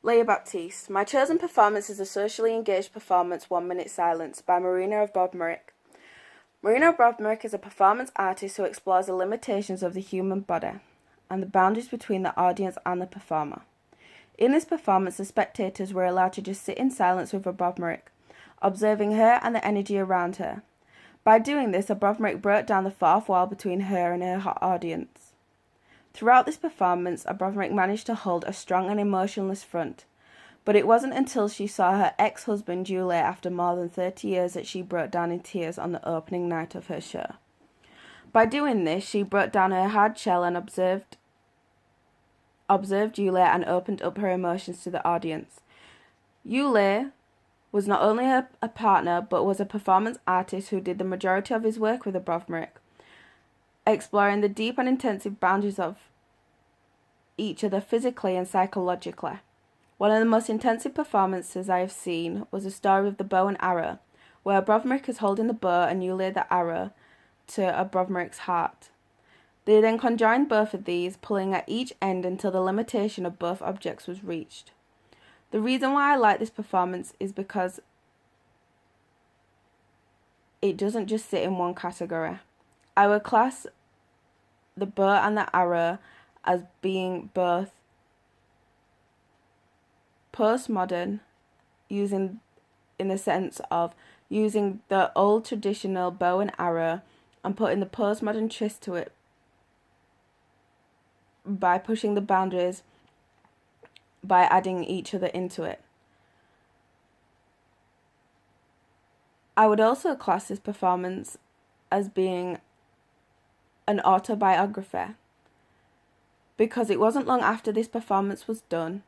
Leah Baptiste. My chosen performance is a socially engaged performance 1 Minute Silence by Marina of Bodmerick. Marina of Bodmerick is a performance artist who explores the limitations of the human body and the boundaries between the audience and the performer. In this performance, the spectators were allowed to just sit in silence with Abrovmerick, observing her and the energy around her. By doing this, Abrovmerick broke down the fourth wall between her and her audience. Throughout this performance, Abrovmerick managed to hold a strong and emotionless front, but it wasn't until she saw her ex-husband Julie after more than 30 years that she broke down in tears on the opening night of her show. By doing this, she broke down her hard shell and observed Julie and opened up her emotions to the audience. Julie was not only a partner, but was a performance artist who did the majority of his work with Abrovmerick, exploring the deep and intensive boundaries of each other physically and psychologically. One of the most intensive performances I have seen was the story of the bow and arrow, where Abrovmerick is holding the bow and Julie the arrow to Abrovmerick's heart. They then conjoined both of these, pulling at each end until the limitation of both objects was reached. The reason why I like this performance is because it doesn't just sit in one category. I would class the bow and the arrow as being both postmodern, using in the sense of using the old traditional bow and arrow and putting the postmodern twist to it by pushing the boundaries by adding each other into it. I would also class this performance as being an autobiography, because it wasn't long after this performance was done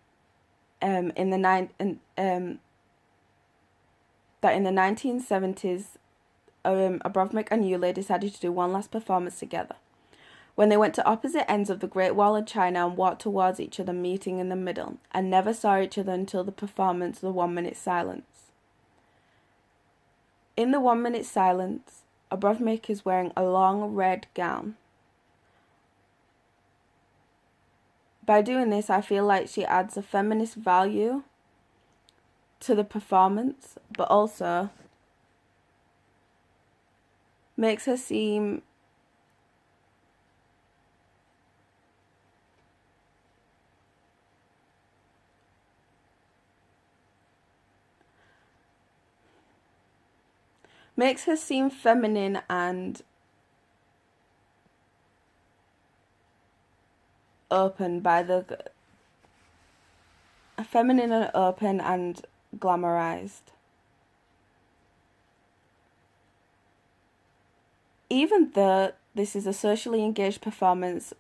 that in the 1970s Abrovmerick and Julie decided to do one last performance together, when they went to opposite ends of the Great Wall of China and walked towards each other, meeting in the middle, and never saw each other until the performance, the 1 Minute Silence. In the 1 Minute Silence, Abrovmerick is wearing a long red gown. By doing this, I feel like she adds a feminist value to the performance, but also makes her seem feminine and open feminine and open and glamorized. Even though this is a socially engaged performance,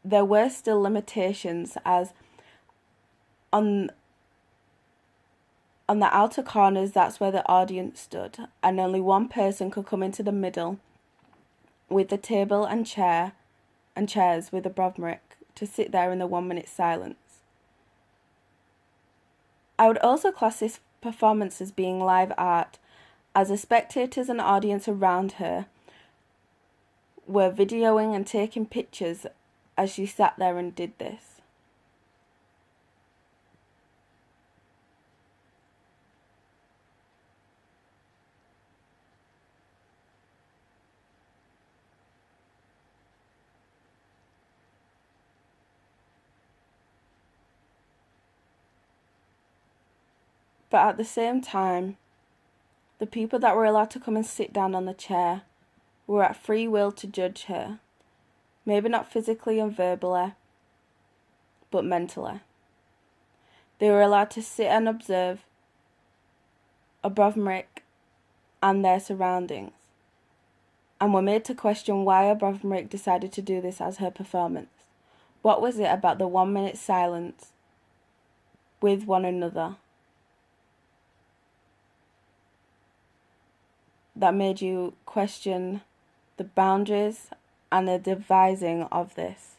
there were still limitations, as on the outer corners, that's where the audience stood, and only one person could come into the middle with the table and chairs with Abrovmerick to sit there in the 1 Minute Silence. I would also class this performance as being live art, as the spectators and audience around her were videoing and taking pictures as she sat there and did this. But at the same time, the people that were allowed to come and sit down on the chair were at free will to judge her, maybe not physically and verbally, but mentally. They were allowed to sit and observe Abrovmerick and their surroundings, and were made to question why Abrovmerick decided to do this as her performance. What was it about the 1 Minute Silence with one another that made you question the boundaries and the devising of this?